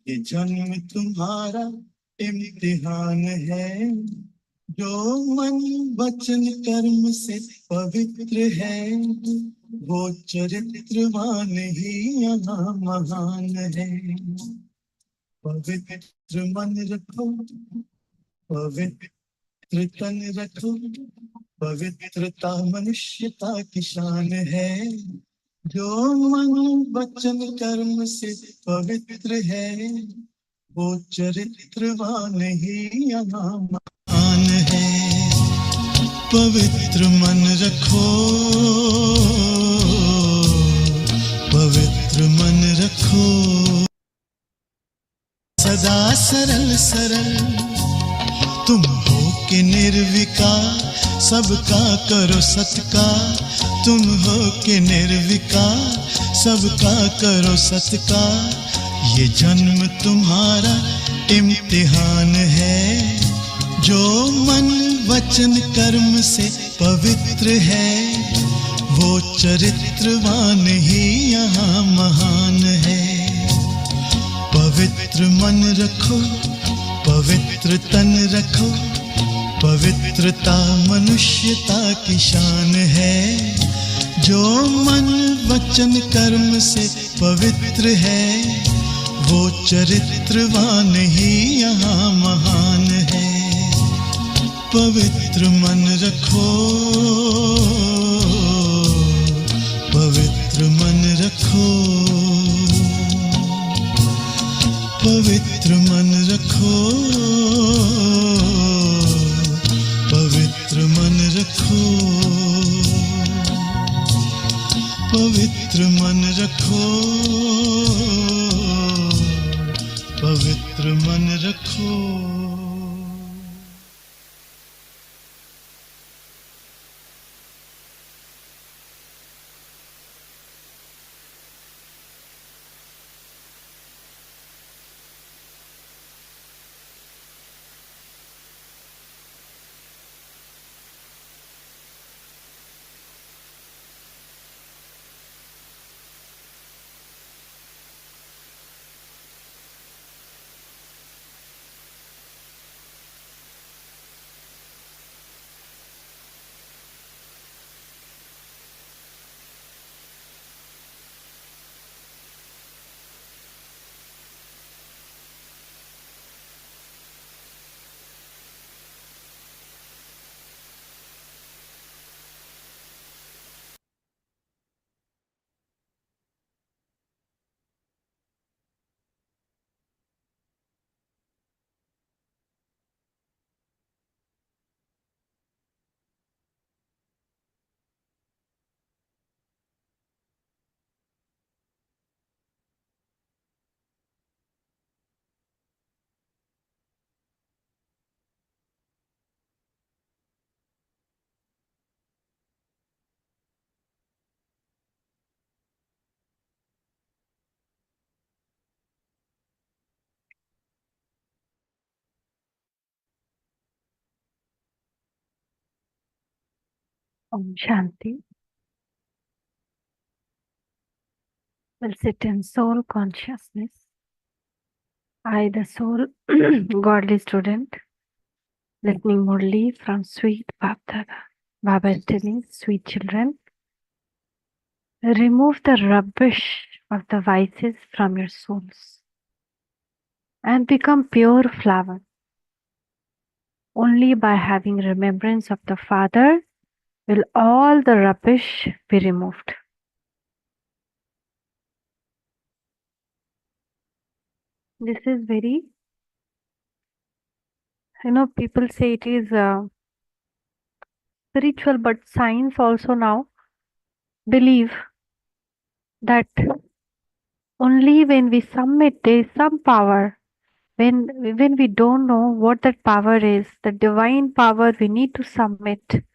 ये जन्म तुम्हारा इम्तिहान है, जो मन वचन कर्म से पवित्र है, वो चरित्रवान ही यहाँ महान है। पवित्र मन रखो, पवित्र तन रखो, पवित्रता मनुष्यता की शान है, जो मन वचन कर्म से पवित्र है, वो चरित्रवान ही यहाँ महान है। पवित्र मन रखो, पवित्र मन रखो, सदा सरल सरल तुम हो के निर्विकार, सबका करो सत्कार। तुम हो के निर्विकार, सबका करो सत्कार। ये जन्म तुम्हारा इम्तिहान है, जो मन वचन कर्म से पवित्र है, वो चरित्रवान ही यहाँ महान है। पवित्र मन रखो, पवित्र तन रखो, पवित्रता मनुष्यता की शान है, जो मन वचन कर्म से पवित्र है, वो चरित्रवान ही यहाँ महान है। पवित्र मन रखो, पवित्र मन रखो, पवित्र मन रखो, पवित्र मन रखो, पवित्र मन रखो, पवित्र मन रखो। Om Shanti. Will sit in soul consciousness. I, the soul, godly student, listening Murli from sweet Bapdada. Baba is telling, sweet children, remove the rubbish of the vices from your souls and become pure flower. Only by having remembrance of the Father will all the rubbish be removed. This is very, people say it is spiritual, but science also now believe that only when we submit, there is some power. When we don't know what that power is, the divine power, we need to submit.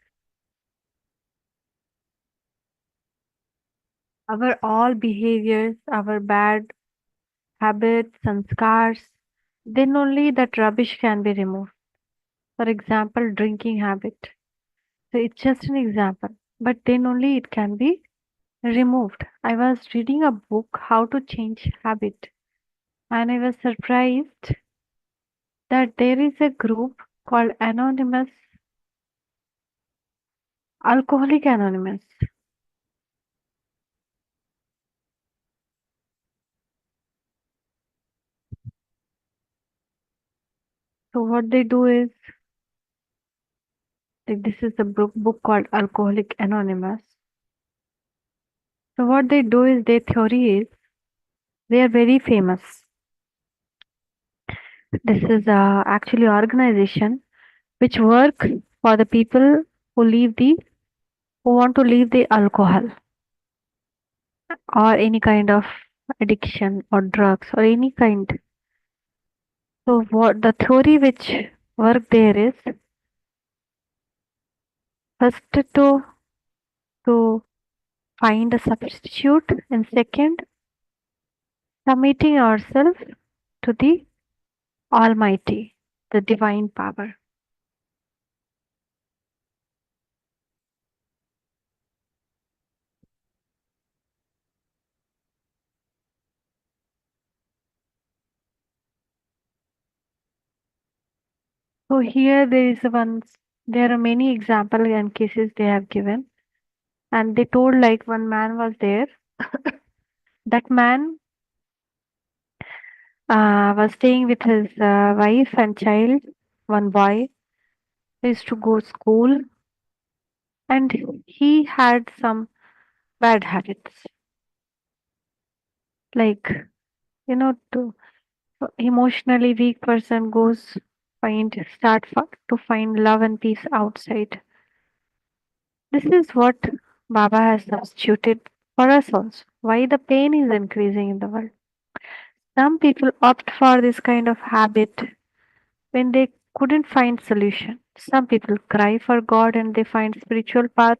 Our all behaviors, our bad habits and scars, then only that rubbish can be removed. For example, drinking habit. So it's just an example, but then only it can be removed. I was reading a book, How to Change Habit. and I was surprised that there is a group called Anonymous, Alcoholic Anonymous. So what they do is, like, this is a book called Alcoholic Anonymous. So what they do is, their theory is, they are very famous. This is actually organization which work for the people who who want to leave the alcohol or any kind of addiction or drugs or any kind. So what the theory which work there is, first to find a substitute, and second, submitting ourselves to the Almighty, the divine power. So here there are many examples and cases they have given, and they told like one man was there. That man was staying with his wife and child, one boy. He used to go school, and he had some bad habits, like, to emotionally weak person goes to find love and peace outside. This is what Baba has substituted for us also. Why the pain is increasing in the world? Some people opt for this kind of habit when they couldn't find solution. Some people cry for God and they find spiritual path.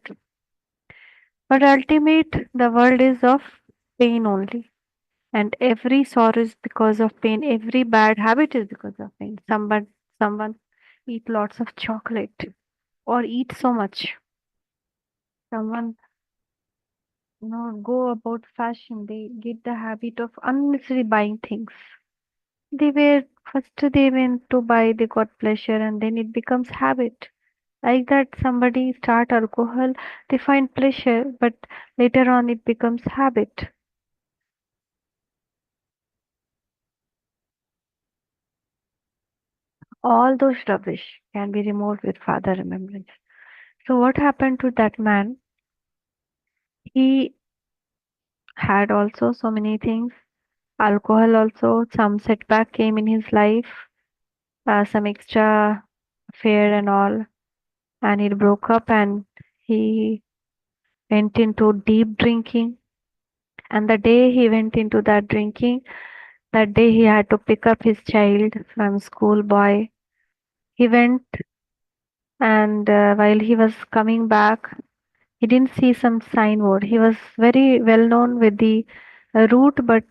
But ultimate, the world is of pain only. And every sorrow is because of pain. Every bad habit is because of pain. Someone eat lots of chocolate or eat so much. Someone, go about fashion. They get the habit of unnecessary buying things. They went to buy, they got pleasure, and then it becomes habit. Like that, somebody start alcohol, they find pleasure, but later on it becomes habit. All those rubbish can be removed with Father remembrance. So what happened to that man? He had also so many things. Alcohol also, some setback came in his life, some extra affair and all, and it broke up and he went into deep drinking. And the day he went into that drinking, that day he had to pick up his child from school boy. He went, and while he was coming back, he didn't see some signboard. He was very well known with the route, but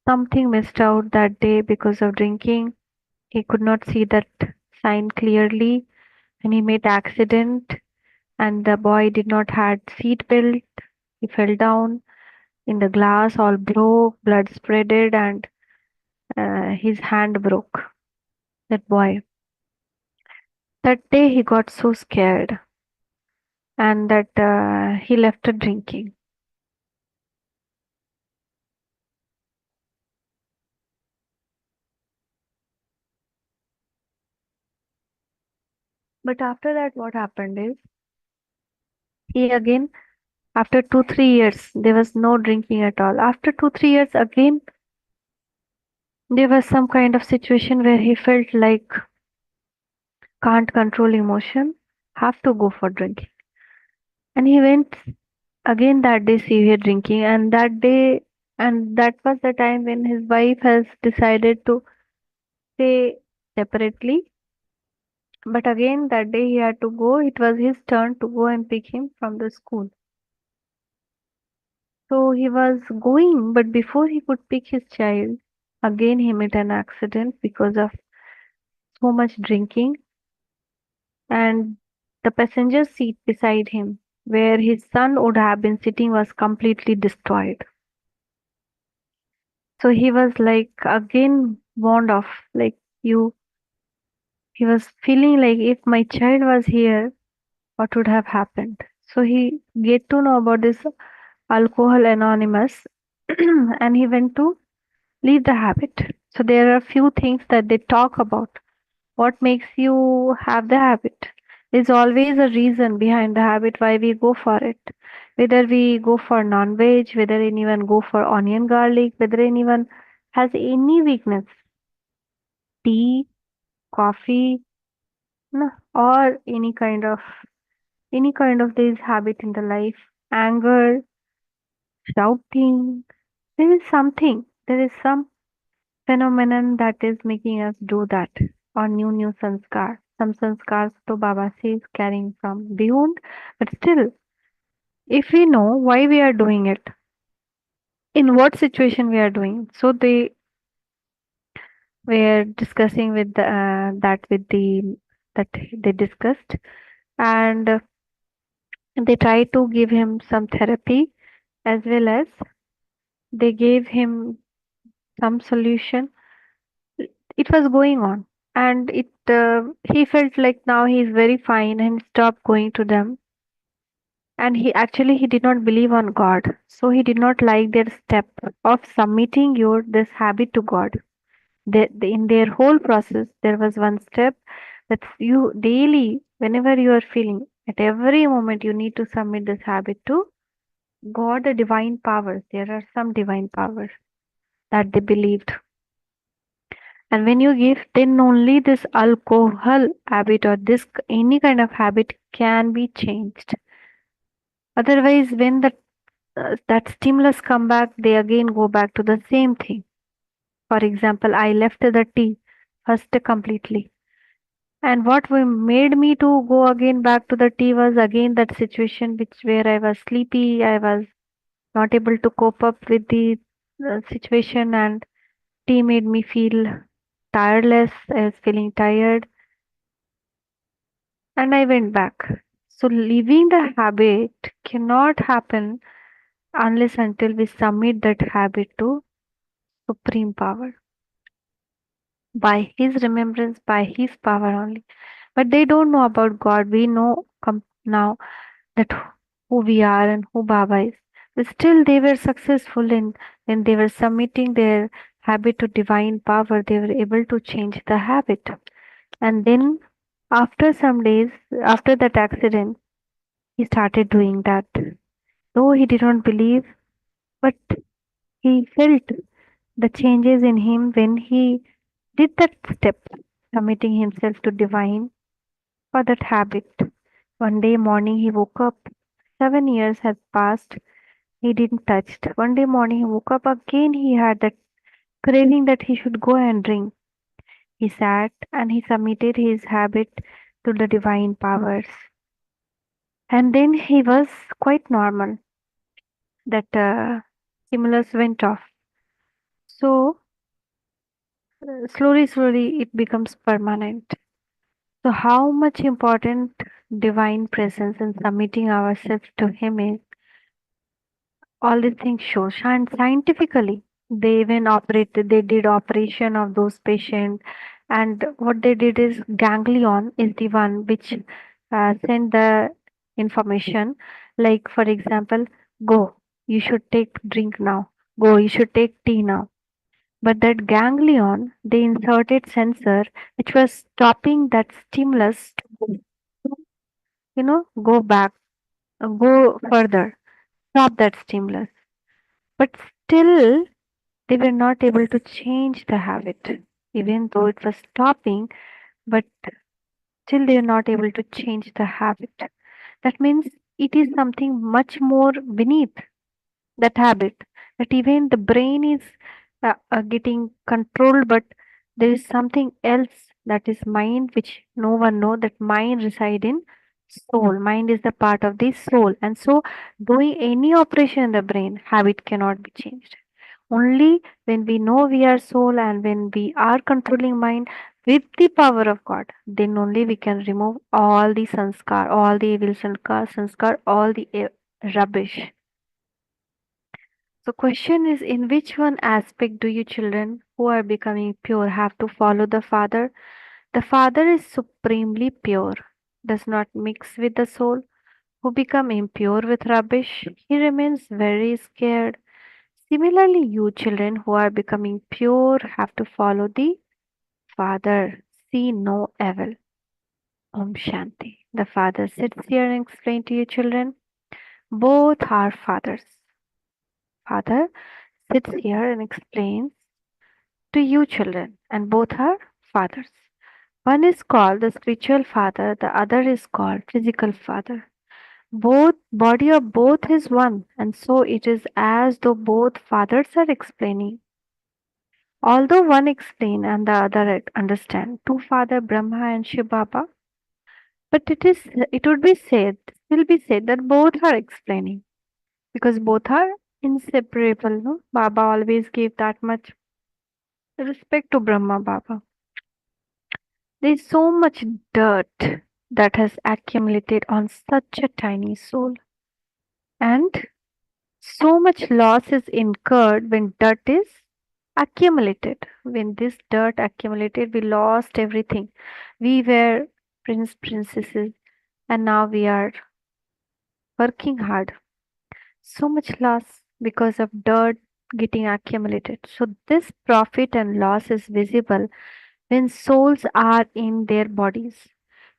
something missed out that day because of drinking. He could not see that sign clearly, and he made accident. And the boy did not had seat belt. He fell down in the glass, all broke, blood spreaded, and his hand broke. That boy. That day he got so scared, and that he left drinking. But after that, what happened is, he again, after 2 3 years, there was no drinking at all. After 2 3 years, again, there was some kind of situation where he felt like can't control emotion, have to go for drinking. And he went again that day severe drinking, and that was the time when his wife has decided to stay separately. But again that day he had to go. It was his turn to go and pick him from the school. So he was going, but before he could pick his child, again he met an accident because of so much drinking, and the passenger seat beside him, where his son would have been sitting, was completely destroyed. So he was like again warned off, like you, he was feeling like if my child was here, what would have happened? So he get to know about this alcohol anonymous and he went to leave the habit. So there are few things that they talk about. What makes you have the habit? There's always a reason behind the habit why we go for it. Whether we go for non-veg, whether anyone go for onion garlic, whether anyone has any weakness, tea, coffee, no, or any kind of this habit in the life, anger, shouting. There is something. There is some phenomenon that is making us do that, or new sanskar. Some sanskars to Baba says carrying from beyond, but still, if we know why we are doing it, in what situation we are doing, so they were discussing with that with the that they discussed, and they tried to give him some therapy as well as they gave him some solution. It was going on, and it he felt like now he is very fine and stopped going to them. And he did not believe on God, so he did not like their step of submitting your this habit to God. In their whole process, there was one step that you daily, whenever you are feeling, at every moment, you need to submit this habit to God, the divine powers. There are some divine powers that they believed. And when you give, then only this alcohol habit or this any kind of habit can be changed. Otherwise, when that stimulus come back, they again go back to the same thing. For example, I left the tea first completely. And what made me to go again back to the tea was again that situation which where I was sleepy, I was not able to cope up with the situation, and tea made me feel tireless. I was feeling tired, and I went back. So leaving the habit cannot happen unless until we submit that habit to supreme power by his remembrance, by his power only. But they don't know about God. We know now that who we are and who Baba is. But still, they were successful in when they were submitting their habit to divine power. They were able to change the habit. And then, after some days, after that accident, he started doing that. Though he did not believe, but he felt the changes in him when he did that step, committing himself to divine for that habit. One day morning he woke up. 7 years had passed. He didn't touch. One day morning he woke up again. He had that craving that he should go and drink. He sat and he submitted his habit to the divine powers. And then he was quite normal. That stimulus went off. So slowly it becomes permanent. So how much important divine presence and submitting ourselves to him is, all these things show and scientifically they even operated, they did operation of those patients, and what they did is ganglion is the one which send the information, like for example, go, you should take drink now, go, you should take tea now. But that ganglion, they inserted sensor which was stopping that stimulus to go back, go further, stop that stimulus. But still, they were not able to change the habit. Even though it was stopping, but still they are not able to change the habit. That means it is something much more beneath that habit. That even the brain is getting controlled, but there is something else, that is mind, which no one know that mind reside in soul. Mind is the part of the soul, and so doing any operation in the brain, habit cannot be changed. Only when we know we are soul and when we are controlling mind with the power of God, then only we can remove all the sanskar, all the evil sanskar, all the rubbish. So question is, in which one aspect do you children who are becoming pure have to follow the Father? The Father is supremely pure, does not mix with the soul who become impure with rubbish. He remains very scared. Similarly, you children who are becoming pure have to follow the Father. See no evil. Om Shanti. The Father sits here and explains to you children, both are fathers. Father sits here and explains to you children, and both are fathers. One is called the spiritual father, the other is called physical father. Both body of both is one, and so it is as though both fathers are explaining. Although one explain and the other understand, two father Brahma and Shiva Baba, but it would be said, still be said that both are explaining because both are inseparable. No? Baba always gave that much respect to Brahma Baba. There is so much dirt that has accumulated on such a tiny soul, and so much loss is incurred when dirt is accumulated. When this dirt accumulated, we lost everything. We were princesses, and now we are working hard. So much loss because of dirt getting accumulated. So this profit and loss is visible when souls are in their bodies.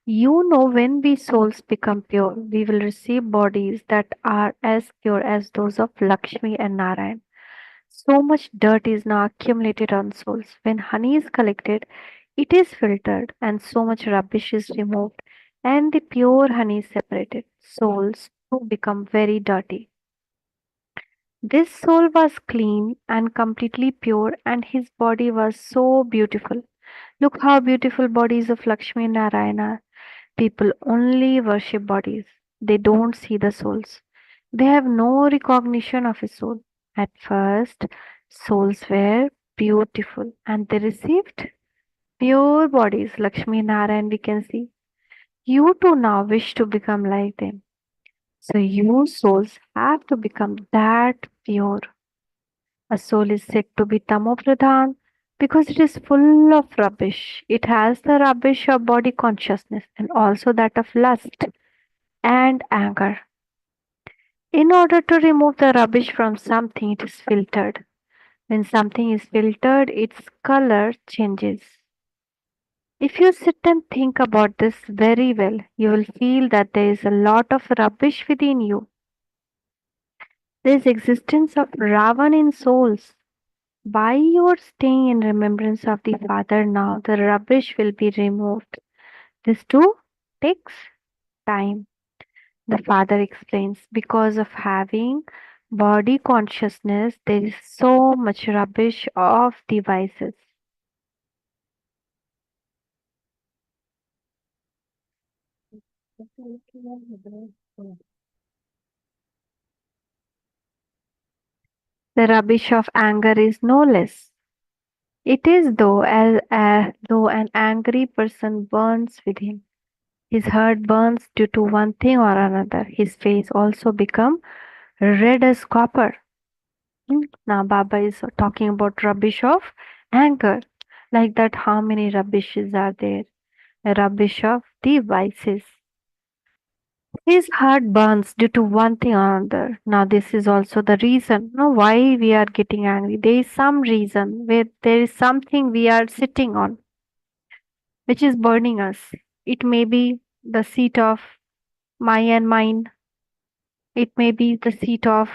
You know, when we souls become pure, we will receive bodies that are as pure as those of Lakshmi and Narayan. So much dirt is now accumulated on souls. When honey is collected, it is filtered and so much rubbish is removed and the pure honey is separated. Souls too become very dirty. This soul was clean and completely pure and his body was so beautiful. Look how beautiful bodies of Lakshmi and Narayana. People only worship bodies. They don't see the souls. They have no recognition of a soul. At first, souls were beautiful and they received pure bodies. Lakshmi Narayan, we can see. You too now wish to become like them. So you souls have to become that pure. A soul is said to be tamopradhan because it is full of rubbish. It has the rubbish of body consciousness and also that of lust and anger. In order to remove the rubbish from something, it is filtered. When something is filtered, its color changes. If you sit and think about this very well, you will feel that there is a lot of rubbish within you. There is existence of Ravan in souls. By your staying in remembrance of the Father now, the rubbish will be removed. This too takes time. The Father explains, because of having body consciousness, there is so much rubbish of devices. The rubbish of anger is no less. It is though an angry person burns within. His heart burns due to one thing or another. His face also become red as copper. Now Baba is talking about rubbish of anger. Like that, how many rubbishes are there? A rubbish of the vices. His heart burns due to one thing or another. Now this is also the reason why we are getting angry. There is some reason where there is something we are sitting on which is burning us. It may be the seat of my and mine. It may be the seat of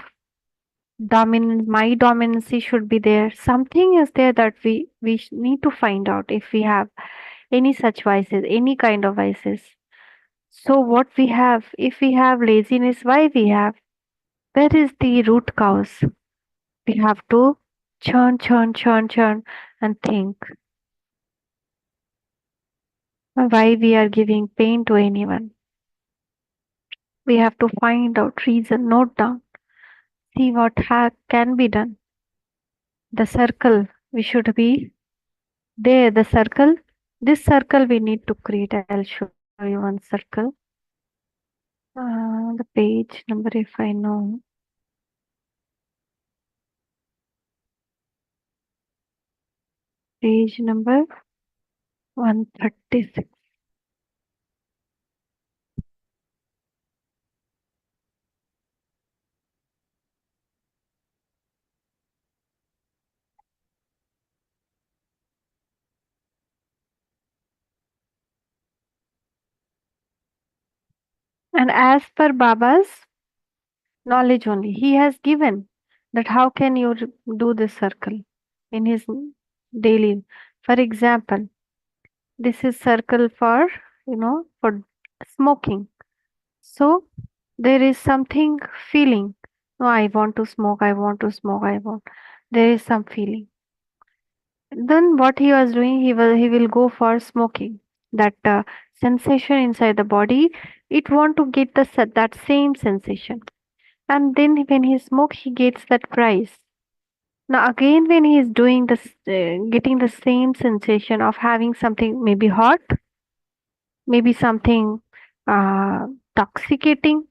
dominance. My dominancy should be there. Something is there that we need to find out if we have any such vices, any kind of vices. So what we have, if we have laziness, why we have? Where is the root cause? We have to churn and think why we are giving pain to anyone. We have to find out reason, note down, see what can be done. The circle we should be there. The circle, this circle we need to create. I'll show you one circle. The page number, if I know. Page number 136. And as per Baba's knowledge only, he has given that how can you do this circle in his daily. For example, this is circle for, for smoking. So there is something feeling. No, I want to smoke, I want to smoke, I want. There is some feeling. Then what he was doing, he will go for smoking. That sensation inside the body, it want to get that same sensation. And then when he smoke, he gets that prize. Now again, when he is doing this, getting the same sensation of having something maybe hot, maybe something uh, toxicating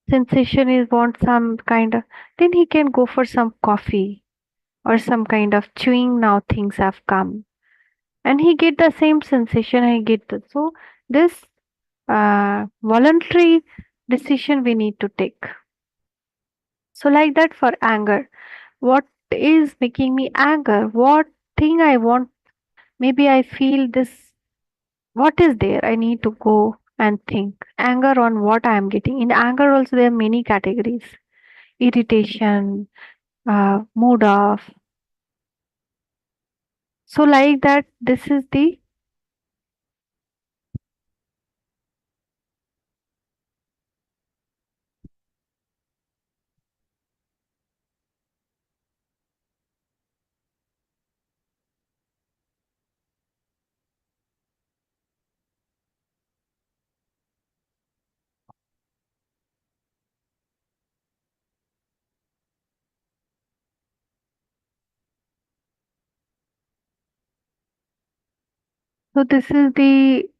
sensation is want some kind of, then he can go for some coffee or some kind of chewing. Now things have come and he get the same sensation. I get that. So this voluntary decision we need to take. So like that for anger, what is making me anger, what thing I want, maybe I feel this, what is there, I need to go and think anger on what I am getting. In anger also there are many categories: irritation, mood off. So like that, this is the, so this is the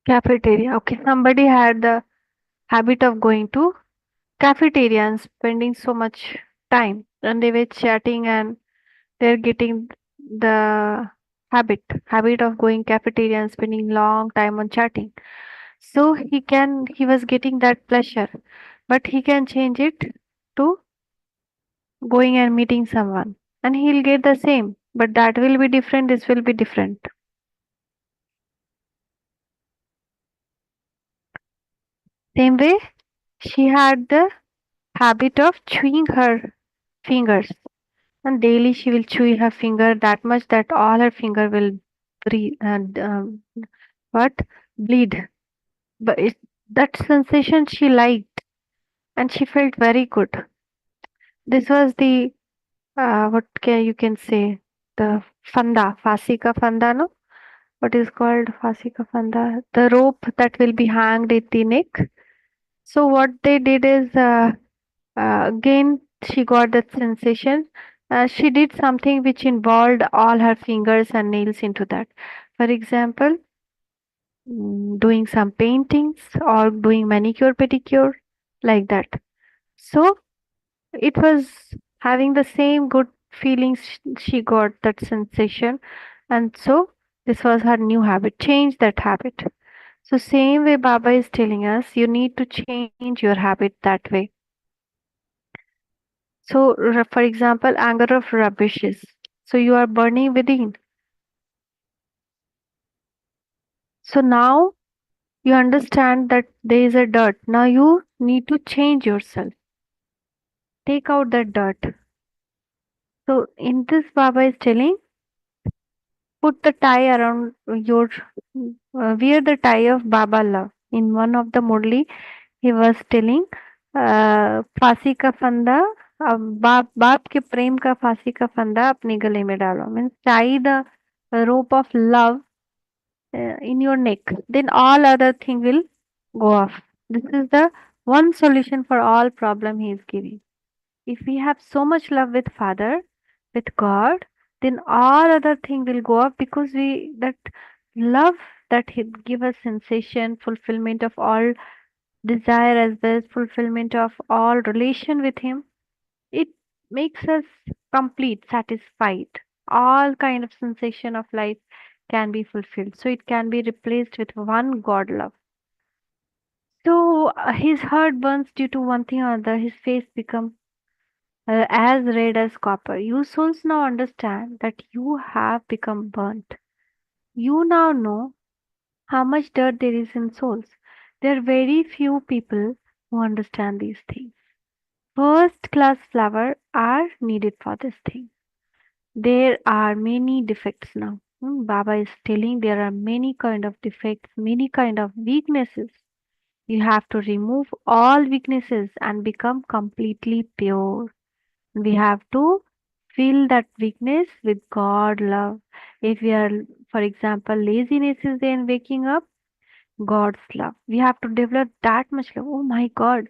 cafeteria. Okay, somebody had the habit of going to cafeteria and spending so much time, and they were chatting and they're getting the habit of going cafeteria and spending long time on chatting. So he was getting that pleasure, but he can change it to going and meeting someone, and he'll get the same, but that will be different, this will be different. Same way, she had the habit of chewing her fingers, and daily she will chew her finger that much that all her finger will breathe and what bleed. But that sensation she liked, and she felt very good. This was the what can you can say, the fanda, fasika fanda, no? What is called fasika fanda? The rope that will be hanged at the neck. So what they did is, again she got that sensation. She did something which involved all her fingers and nails into that. For example, doing some paintings or doing manicure pedicure, like that. So it was having the same good feelings. She got that sensation, and so this was her new habit. Change that habit. So same way Baba is telling us, you need to change your habit that way. So for example, anger of rubbishes. So you are burning within. So now you understand that there is a dirt. Now you need to change yourself. Take out that dirt. So in this Baba is telling, put the tie around your, wear the tie of Baba love. In one of the Murli, he was telling, फांसी का फंदा, बाप बाप के प्रेम का फांसी का फंदा अपने गले में डालो, means tie the rope of love in your neck, then all other thing will go off. This is the one solution for all problem he is giving. If we have so much love with Father, with God, then all other thing will go up, because we that Love that he give us sensation, fulfillment of all desire as well as fulfillment of all relation with him. It makes us complete, satisfied. All kind of sensation of life can be fulfilled. So it can be replaced with one God love. So his heart burns due to one thing or other. His face become as red as copper. You souls now understand that you have become burnt. You now know how much dirt there is in souls. There are very few people who understand these things. First class flower are needed for this thing. There are many defects now. Baba is telling there are many kind of defects, many kind of weaknesses. You have to remove all weaknesses and become completely pure. We have to fill that weakness with God love. If we are, for example, laziness is there in waking up, God's love. We have to develop that much love. Oh my God,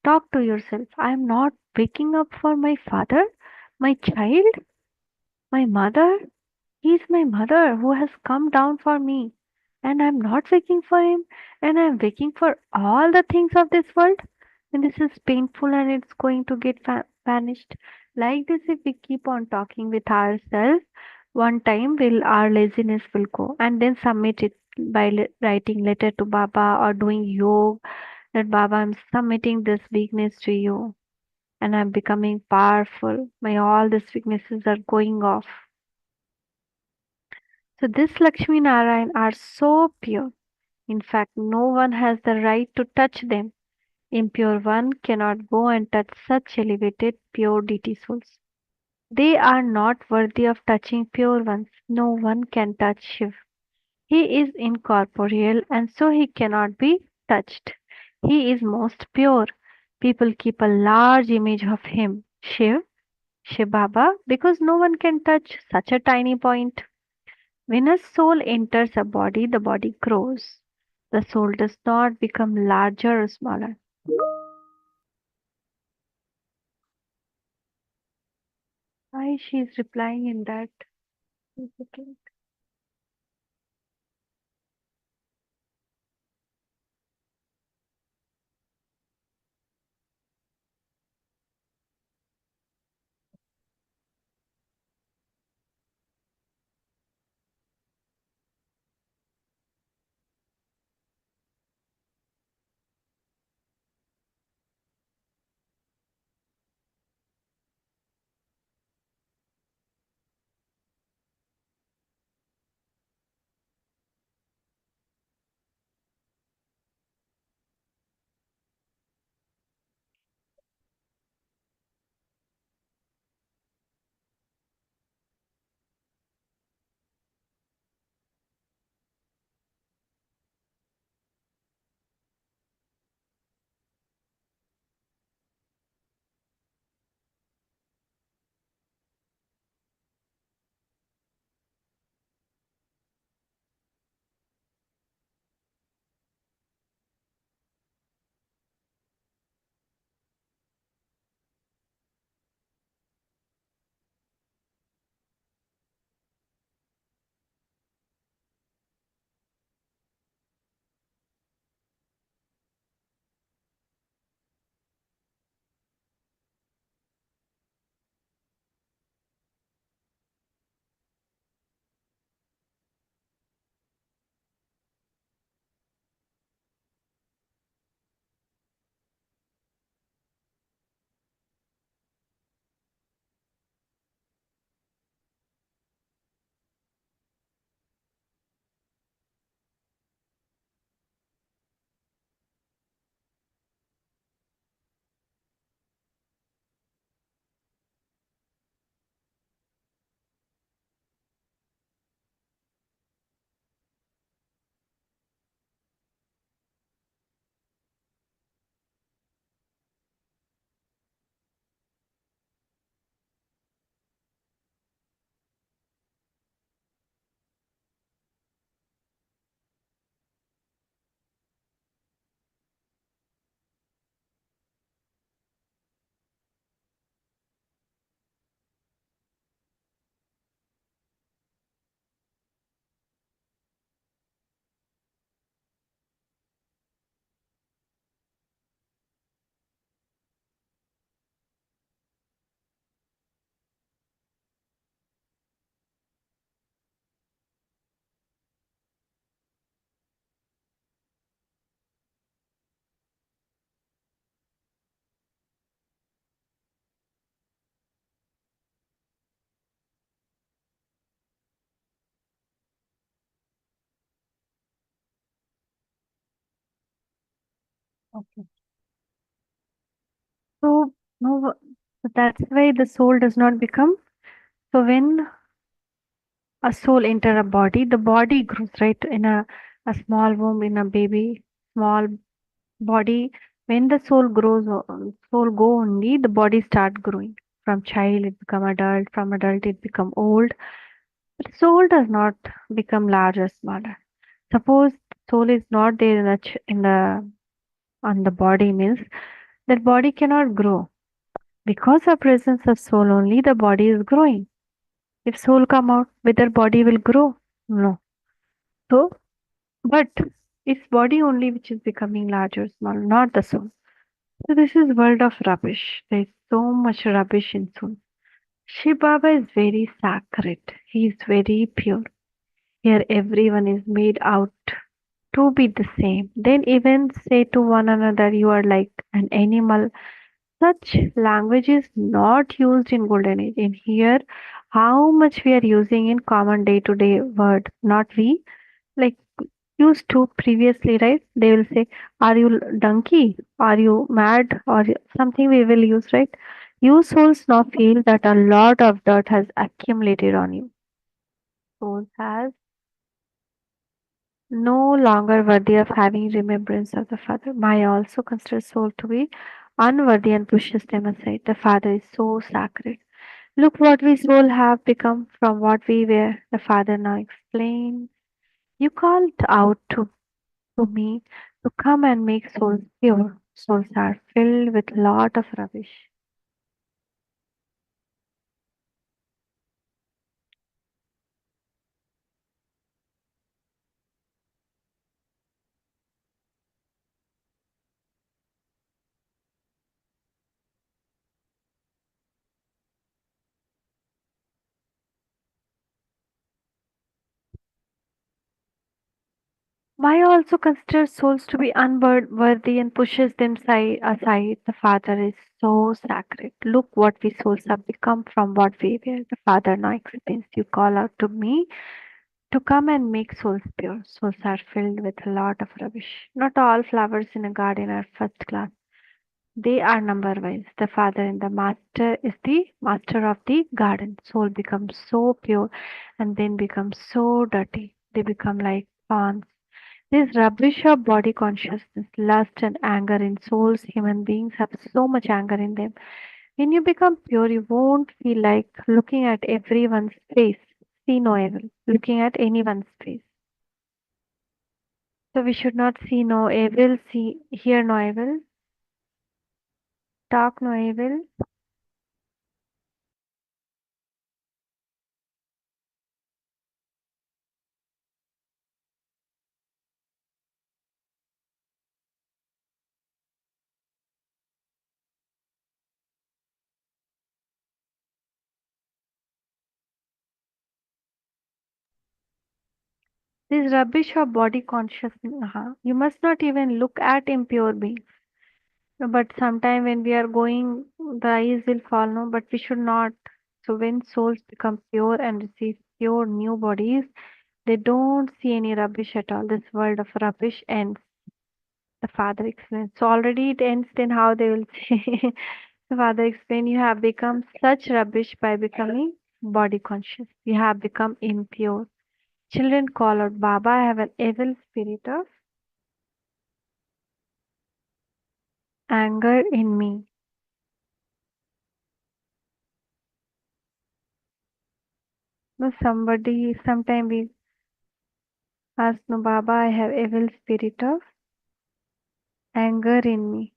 talk to yourself. I am not waking up for my father, my child, my mother. He is my mother who has come down for me. And I'm not waking for him. And I'm waking for all the things of this world. And this is painful and it's going to get vanished. Like this, if we keep on talking with ourselves, one time will our laziness will go and then submit it by writing letter to Baba or doing yoga that Baba, I'm submitting this weakness to you and I'm becoming powerful. My all these weaknesses are going off. So this Lakshmi Narayan are so pure. In fact, no one has the right to touch them. Impure one cannot go and touch such elevated pure deity souls. They are not worthy of touching pure ones. No one can touch Shiv. He is incorporeal and so he cannot be touched. He is most pure. People keep a large image of him, Shiv Baba, because no one can touch such a tiny point. When a soul enters a body, the body grows. The soul does not become larger or smaller. Why she is replying in that? One second. Okay. So, no, so that's why the soul does not become. So when a soul enter a body, the body grows, right? In a small womb, in a baby, small body. When the soul grows, soul go only, the body start growing. From child, it become adult. From adult, it become old. But soul does not become large or smaller. Suppose soul is not there in the on the body means that body cannot grow. Because of presence of soul only, the body is growing. If soul come out, whether body will grow? No. So, but it's body only which is becoming larger, small, not the soul. So this is world of rubbish. There is so much rubbish in soul. Shiv Baba is very sacred. He is very pure. Here everyone is made out to be the same. Then even say to one another, you are like an animal. Such language is not used in golden age. In here, how much we are using in common day to day word, not we, like used to previously, right? They will say, are you donkey? Are you mad? Or something we will use, right? You souls now feel that a lot of dirt has accumulated on you. Souls has no longer worthy of having remembrance of the Father. Maya also considers soul to be unworthy and pushes them aside. The Father is so sacred. Look what we soul have become from what we were. The Father now explains. You called out to me to come and make souls pure. Souls are filled with lot of rubbish. Maya also considers souls to be unworthy and pushes them aside. The Father is so sacred. Look what we souls have become from what we were. The Father now explains. You call out to me to come and make souls pure. Souls are filled with a lot of rubbish. Not all flowers in a garden are first class. They are number wise. The Father and the Master is the master of the garden. Soul becomes so pure and then becomes so dirty. They become like ponds. This rubbish of body consciousness, lust and anger in souls, human beings have so much anger in them. When you become pure, you won't feel like looking at everyone's face. See no evil. Looking at anyone's face. So we should not see no evil, see hear no evil, talk no evil. This rubbish of body consciousness, you must not even look at impure beings. But sometime when we are going, the eyes will fall, no, but we should not. So when souls become pure and receive pure new bodies, they don't see any rubbish at all. This world of rubbish ends. The Father explains. So already it ends, then how they will say? The Father explains, you have become such rubbish by becoming body conscious. You have become impure. Children call out, Baba, I have an evil spirit of anger in me. No, somebody, sometime we ask, no, Baba, I have evil spirit of anger in me.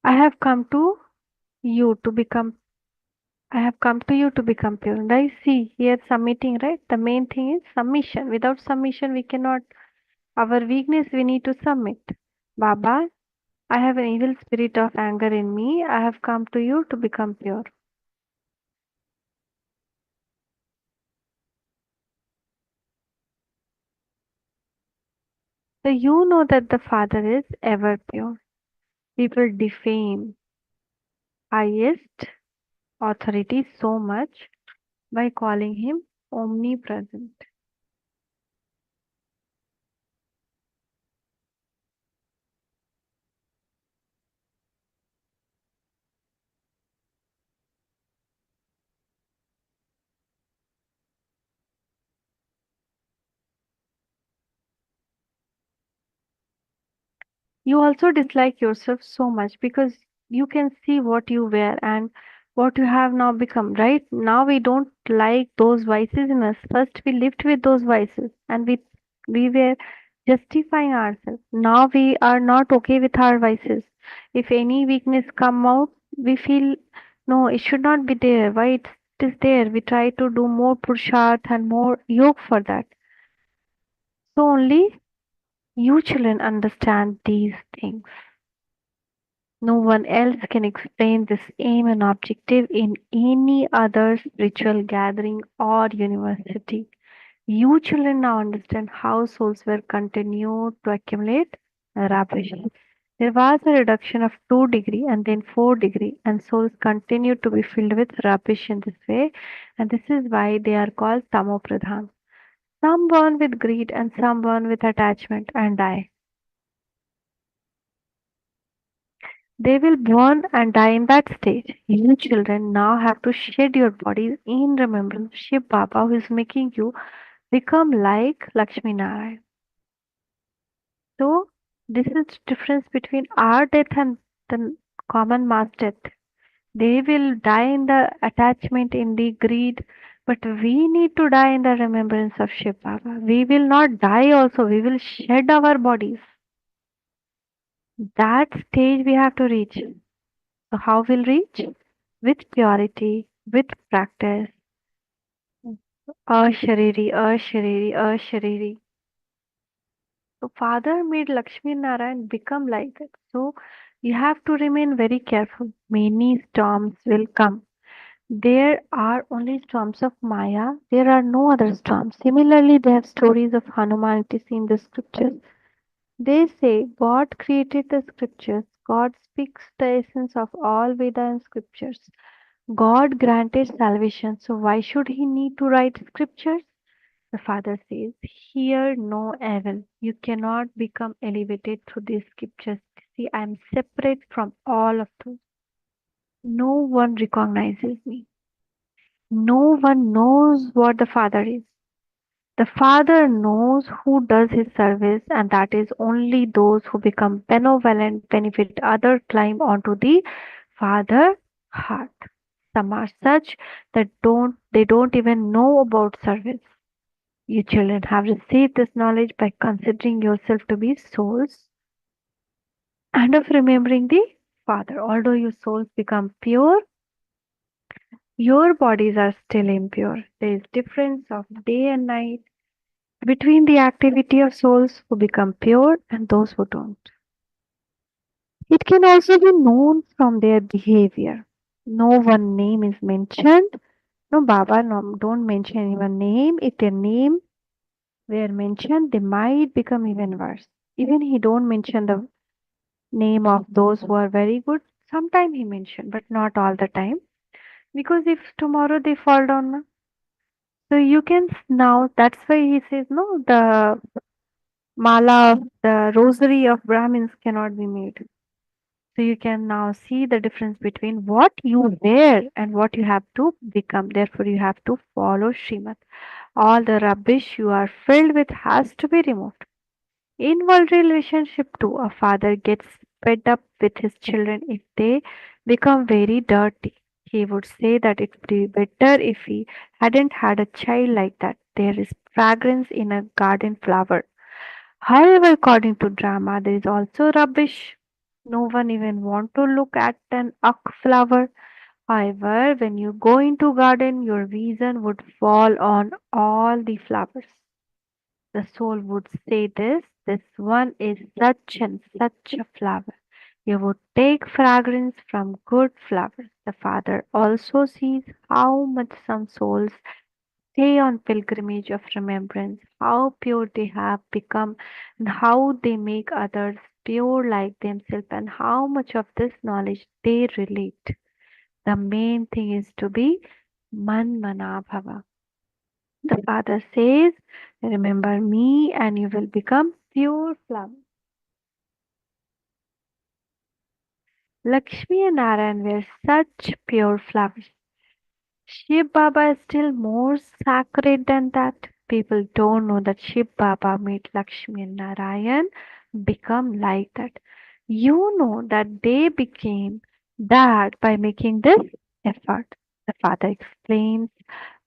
I have come to you to become, I have come to you to become pure. And I see here submitting, right? The main thing is submission. Without submission, we cannot, our weakness, we need to submit. Baba, I have an evil spirit of anger in me. I have come to you to become pure. So you know that the Father is ever pure. People defame highest authority so much by calling him omnipresent. You also dislike yourself so much because you can see what you were and what you have now become, right? Now we don't like those vices in us. First we lived with those vices and we were justifying ourselves. Now we are not okay with our vices. If any weakness come out, we feel no, it should not be there. Why it is there? We try to do more purusharth and more yoga for that. So only you children understand these things. No one else can explain this aim and objective in any other spiritual gathering or university. You children now understand how souls were continued to accumulate rubbish. There was a reduction of 2 degree and then 4 degree, and souls continued to be filled with rubbish in this way, and this is why they are called tamopradhan. Some burn with greed and some burn with attachment and die. They will burn and die in that stage. You children now have to shed your bodies in remembrance of Shiv Baba who is making you become like Lakshmi Narayan. So this is the difference between our death and the common mass death. They will die in the attachment, in the greed, but we need to die in the remembrance of Shiv Baba. We will not die also, we will shed our bodies. That stage we have to reach. So how we'll reach? With purity, with practice. Ashariri, Ashariri, Ashariri. So Father made Lakshmi Narayan become like that. So you have to remain very careful. Many storms will come. There are only storms of Maya. There are no other storms. Similarly, they have stories of Hanuman. It is in the scriptures. They say God created the scriptures. God speaks the essence of all Veda and scriptures. God granted salvation, so why should he need to write scriptures? The father says, hear no evil. You cannot become elevated through these scriptures. See, I am separate from all of those. No one recognizes me. No one knows what the father is. The father knows who does his service, and that is only those who become benevolent, benefit others, climb onto the father heart. Some are such that they don't even know about service. You children have received this knowledge by considering yourself to be souls and of remembering the Father. Although your souls become pure, your bodies are still impure. There is difference of day and night between the activity of souls who become pure and those who don't. It can also be known from their behavior. No one name is mentioned. No, Baba, no, don't mention anyone's name. If their name were mentioned, they might become even worse. Even he don't mention the name of those who are very good. Sometime he mentioned, but not all the time. Because if tomorrow they fall down, na, so you can now. That's why he says no. The mala, the rosary of Brahmins cannot be made. So you can now see the difference between what you wear and what you have to become. Therefore, you have to follow Srimad. All the rubbish you are filled with has to be removed. In world relationship too, a father gets fed up with his children if they become very dirty. He would say that it would be better if he hadn't had a child like that. There is fragrance in a garden flower. However, according to drama, there is also rubbish. No one even want to look at an uck flower. However, when you go into garden, your vision would fall on all the flowers. The soul would say this one is such and such a flower. You would take fragrance from good flowers. The Father also sees how much some souls stay on pilgrimage of remembrance, how pure they have become and how they make others pure like themselves and how much of this knowledge they relate. The main thing is to be man bhava. The Father says, remember me and you will become pure flower. Lakshmi and Narayan were such pure flowers. Shiv Baba is still more sacred than that. People don't know that Shiv Baba made Lakshmi and Narayan become like that. You know that they became that by making this effort. The Father explains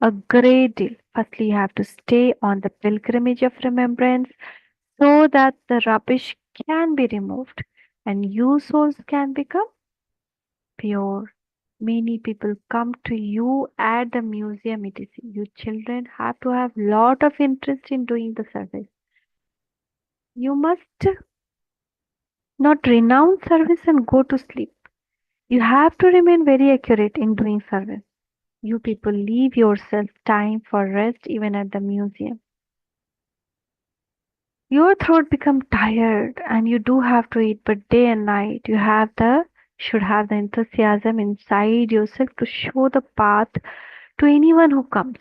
a great deal. Firstly, you have to stay on the pilgrimage of remembrance so that the rubbish can be removed and you souls can become pure. Many people come to you at the museum etc. You children have to have lot of interest in doing the service. You must not renounce service and go to sleep. You have to remain very accurate in doing service. You people leave yourself time for rest even at the museum. Your throat become tired and you do have to eat, but day and night you have the should have the enthusiasm inside yourself to show the path to anyone who comes.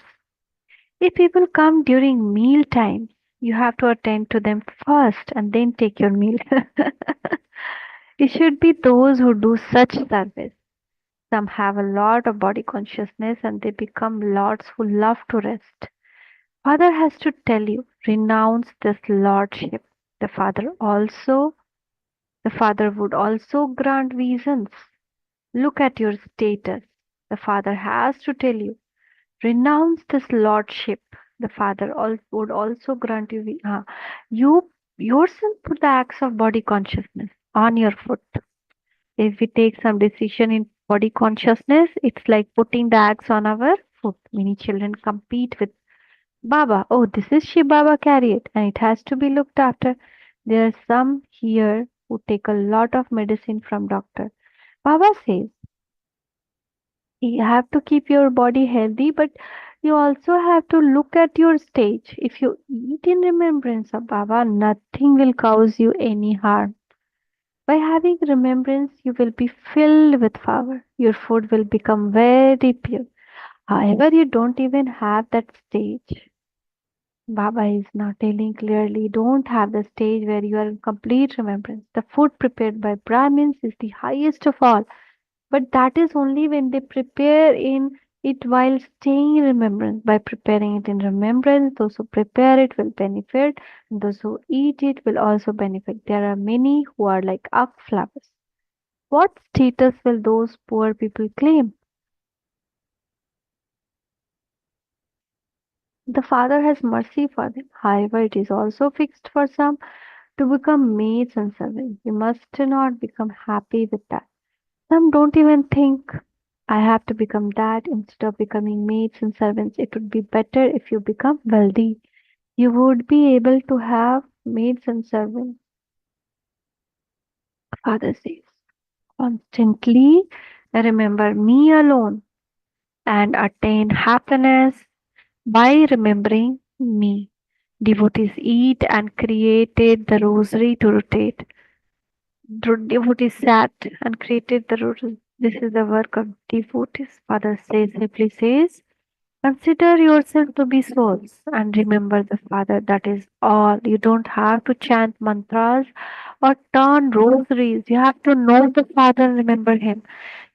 If people come during meal times, you have to attend to them first and then take your meal. It should be those who do such service. Some have a lot of body consciousness and they become lords who love to rest. Father has to tell you, renounce this lordship. The the Father would also grant reasons. Look at your status. The Father has to tell you, renounce this lordship. The Father would also grant you, you yourself put the acts of body consciousness on your foot. If we take some decision in body consciousness, it's like putting the axe on our foot. Many children compete with Baba. Oh, this is Shiv Baba carry it and it has to be looked after. There are some here who take a lot of medicine from doctor. Baba says you have to keep your body healthy, but you also have to look at your stage. If you eat in remembrance of Baba, nothing will cause you any harm. By having remembrance, you will be filled with power. Your food will become very pure. However, you don't even have that stage. Baba is now telling clearly don't have the stage where you are in complete remembrance. The food prepared by Brahmins is the highest of all. But that is only when they prepare in it while staying in remembrance. By preparing it in remembrance, those who prepare it will benefit, and those who eat it will also benefit. There are many who are like up flowers. What status will those poor people claim? The Father has mercy for them. However, it is also fixed for some to become maids and servants. You must not become happy with that. Some don't even think I have to become that instead of becoming maids and servants. It would be better if you become wealthy. You would be able to have maids and servants, Father says. Constantly remember me alone and attain happiness by remembering me. Devotees eat and created the rosary to rotate. Devotees sat and created the rosary. This is the work of devotees. Father says, simply says, consider yourself to be souls and remember the Father. That is all. You don't have to chant mantras or turn rosaries. You have to know the Father and remember Him.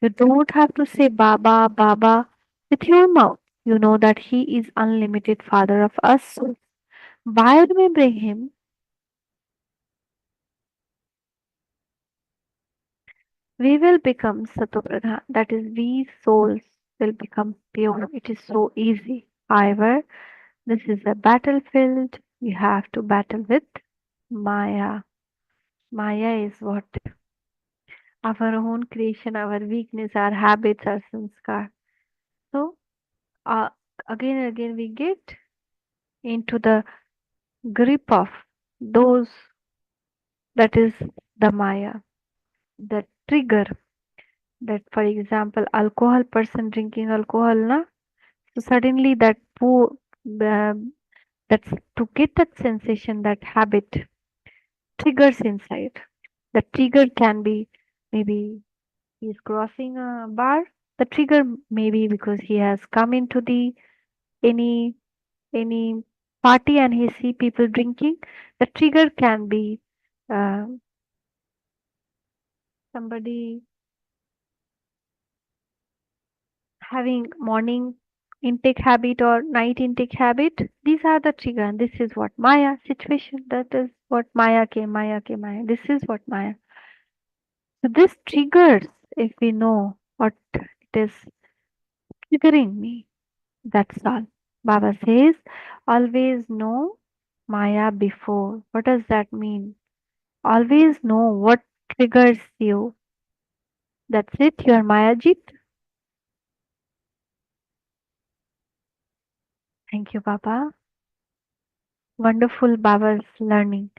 You don't have to say Baba, Baba with your mouth. You know that He is unlimited Father of us souls. By remembering Him, we will become Satopradhan. That is, we souls will become pure. It is so easy. However, this is a battlefield. We have to battle with Maya. Maya is what? Our own creation, our weakness, our habits, our sanskar. So, uh, again and again, we get into the grip of those that is the Maya, the trigger. That, for example, alcohol person drinking alcohol, na. So suddenly that um, that's to get that sensation, that habit triggers inside. The trigger can be maybe he's crossing a bar. The trigger may be because he has come into the any any party and he see people drinking. The trigger can be uh, somebody having morning intake habit or night intake habit. These are the trigger, and this is what Maya situation. That is what Maya came, Maya came, Maya. This is what Maya. So this triggers if we know what it is triggering me. That's all. Baba says, always know Maya before. What does that mean? Always know what triggers you. That's it. You are Mayajit. Thank you, Baba. Wonderful Baba's learning.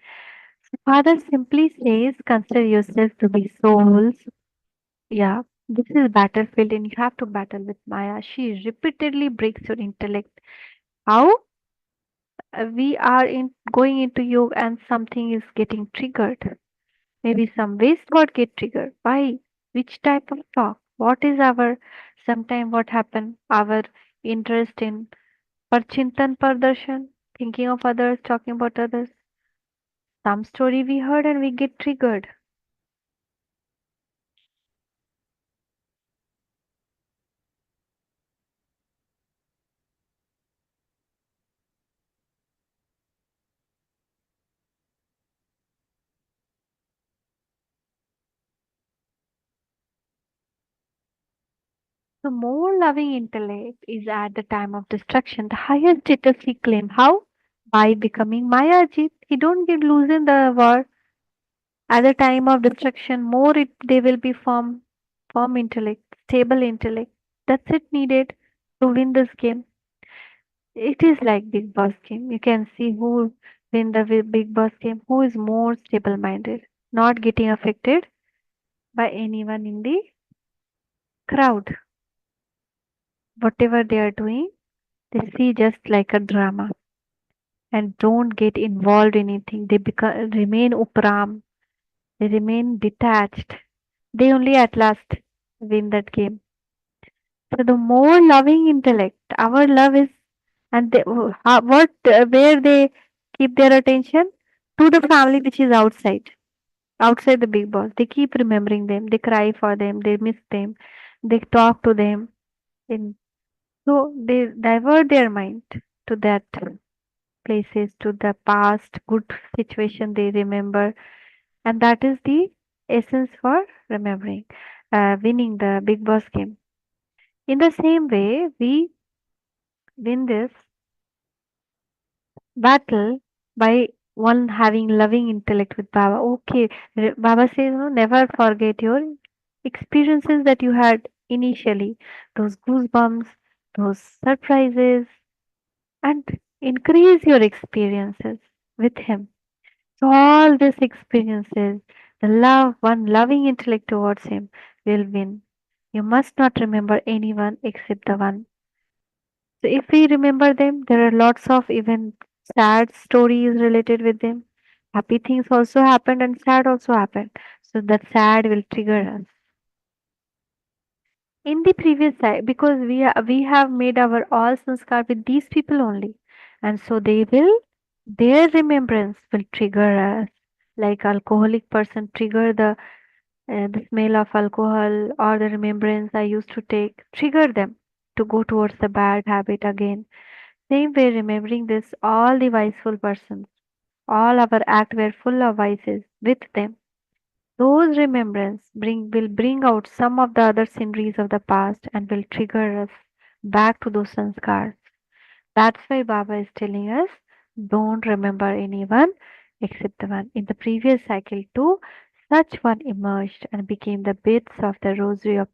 Father simply says, consider yourself to be souls. Yeah, this is battlefield and you have to battle with Maya. She repeatedly breaks your intellect. How? We are in going into yoga and something is getting triggered. Maybe some waste word get triggered. Why? Which type of talk? What is our sometime what happen? Our interest in parchintan pardarshan, thinking of others, talking about others. Some story we heard and we get triggered. The more loving intellect is at the time of destruction, the higher status he claim. How? By becoming Mayajit. He don't get lose in the war. At the time of destruction, more it they will be firm intellect, stable intellect. That's it needed to win this game. It is like Big Boss game. You can see who win the Big Boss game, who is more stable minded, not getting affected by anyone in the crowd. Whatever they are doing, they see just like a drama and don't get involved in anything. They become remain upram, they remain detached. They only at last win that game. So the more loving intellect, our love is, and they, what where they keep their attention to the family which is outside the big boss. They keep remembering them. They cry for them. They miss them. They talk to them. In so they divert their mind to that places, to the past good situation they remember, and that is the essence for remembering, winning the big boss game. In the same way, we win this battle by one having loving intellect with Baba. Okay, Baba says, no, never forget your experiences that you had initially, those goosebumps, those surprises, and increase your experiences with him. So all these experiences, the love, one loving intellect towards him will win. You must not remember anyone except the one. So if we remember them, there are lots of even sad stories related with them. Happy things also happened and sad also happened. So that sad will trigger us. In the previous side, because we have made our all sanskar with these people only, and so they will their remembrance will trigger us. Like alcoholic person trigger the smell of alcohol or the remembrance I used to take, trigger them to go towards the bad habit again. Same way, remembering this, all the wiseful persons, all our act were full of vices with them. Those remembrance will bring out some of the other sceneries of the past and will trigger us back to those sanskars. That's why Baba is telling us, don't remember anyone except the one. In the previous cycle too, such one emerged and became the bits of the rosary of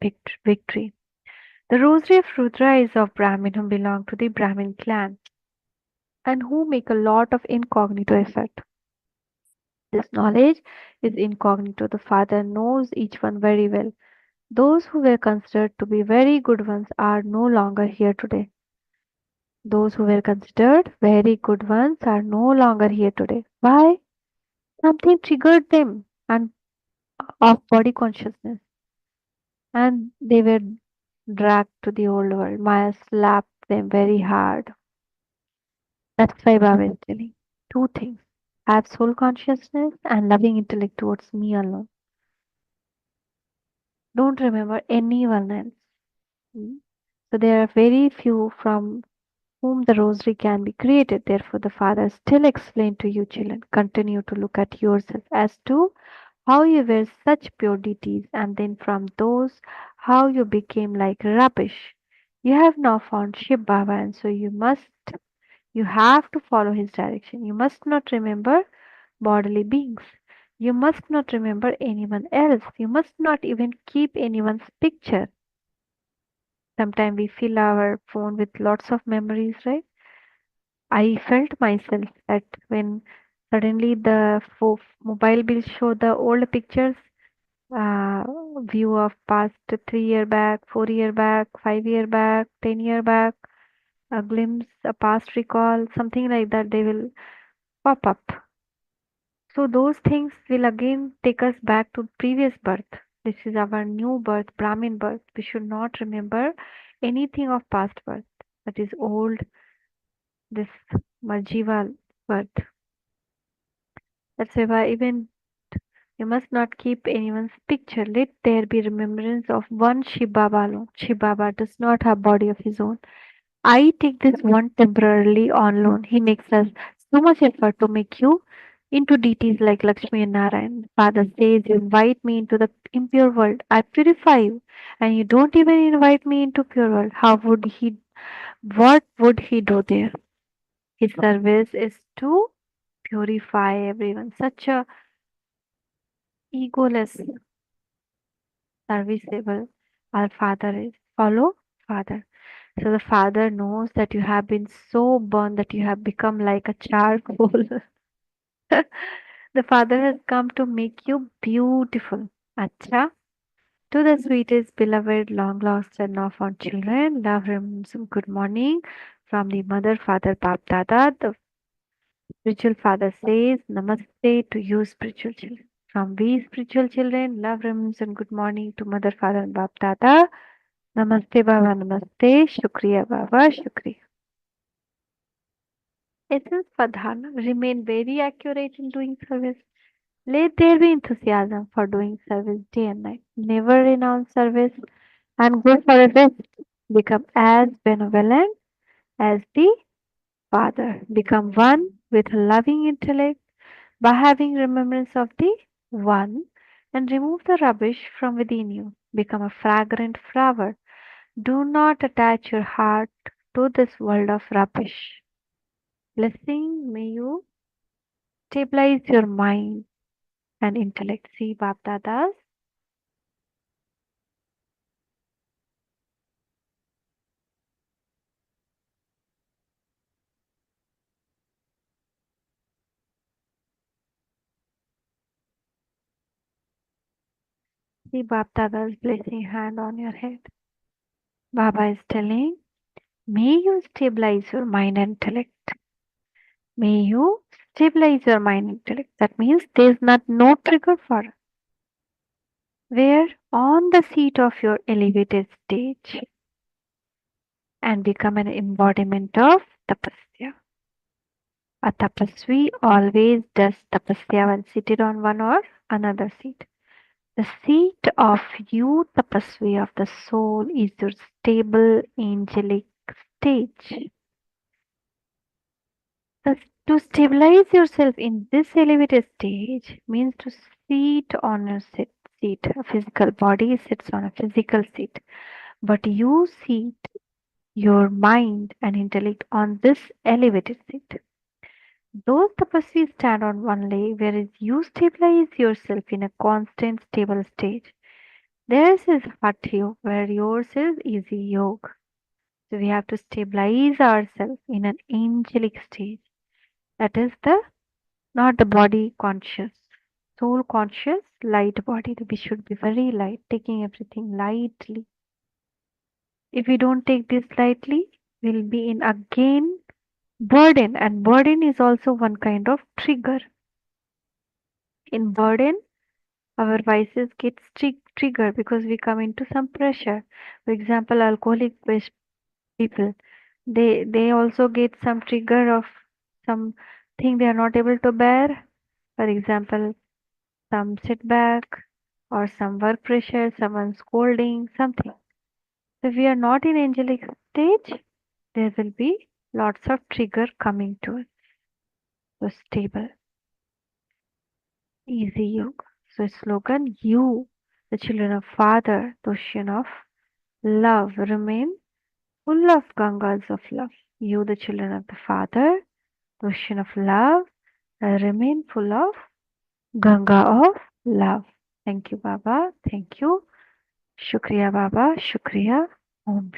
victory. The rosary of Rudra is of Brahmin who belong to the Brahmin clan and who make a lot of incognito effort. This knowledge is incognito. The Father knows each one very well. Those who were considered to be very good ones are no longer here today. Those who were considered very good ones are no longer here today. Why? Something triggered them and of body consciousness, and they were dragged to the old world. Maya slapped them very hard. That's why Baba is telling two things: have soul consciousness and loving intellect towards me alone. Don't remember anyone else. Mm. So there are very few from whom the rosary can be created. Therefore, the Father still explained to you, children, continue to look at yourself as to how you were such pure deities, and then from those, how you became like rubbish. You have now found Shiv Baba, and so you have to follow his direction. You must not remember bodily beings. You must not remember anyone else. You must not even keep anyone's picture. Sometimes we fill our phone with lots of memories, right? I felt myself that when suddenly the mobile will show the old pictures, uh, view of past 3 year back, 4 year back, 5 year back, 10 year back, a glimpse, a past recall, something like that, they will pop up. So those things will again take us back to previous birth. This is our new birth, Brahmin birth. We should not remember anything of past birth. That is old, this Marjiva birth. That's why even you must not keep anyone's picture. Let there be remembrance of one Shiv Baba alone. Shiv Baba does not have body of his own. I take this one temporarily on loan. He makes us so much effort to make you into deities like Lakshmi and Narayan. Father says, you invite me into the impure world. I purify you. And you don't even invite me into pure world. What would he do there? His service is to purify everyone. Such a egoless, serviceable our Father is. Follow Father. So the Father knows that you have been so burned that you have become like a charcoal. The Father has come to make you beautiful. Acha. To the sweetest, beloved, long lost, and now found children, love him some good morning from the Mother, Father, Bap Dada. The spiritual Father says, Namaste to you, spiritual children. From we, spiritual children, love him and good morning to Mother, Father, and Bap Dada. Namaste, Baba, Namaste. Shukriya, Baba, Shukriya. Essence Pradhana, remain very accurate in doing service. Let there be enthusiasm for doing service day and night. Never renounce service and go for a rest. Become as benevolent as the Father. Become one with loving intellect by having remembrance of the One and remove the rubbish from within you. Become a fragrant flower. Do not attach your heart to this world of rubbish. Blessing, may you stabilize your mind and intellect. See, Bapdadas, see Bapdadas placing hand on your head. Baba is telling, may you stabilize your mind and intellect. May you stabilize your mind and intellect. That means there is not no trigger for where on the seat of your elevated stage and become an embodiment of tapasya. A tapasvi always does tapasya when seated on one or another seat. The seat of you, tapasvi of the soul, is your stable angelic stage. Thus, to stabilize yourself in this elevated stage means to sit on a seat. A physical body sits on a physical seat, but you sit your mind and intellect on this elevated seat. Those tapasvis stand on one leg, whereas you stabilize yourself in a constant, stable stage. Theirs is Hatha Yoga, where yours is easy yoga. So we have to stabilize ourselves in an angelic stage. That is the not the body conscious, soul conscious, light body. We should be very light, taking everything lightly. If we don't take this lightly, will be in again burden, and burden is also one kind of trigger. In burden, our vices get triggered because we come into some pressure. For example, alcoholic people, they also get some trigger of something they are not able to bear. For example, some setback or some work pressure, someone scolding, something. So if we are not in angelic stage, there will be lots of trigger coming to us. So stable, easy yoga. So slogan, you, the children of Father, the ocean of love, remain full of Gangas of love. You, the children of the Father, the ocean of love, remain full of Ganga of love. Thank you, Baba. Thank you. Shukriya, Baba. Shukriya. Om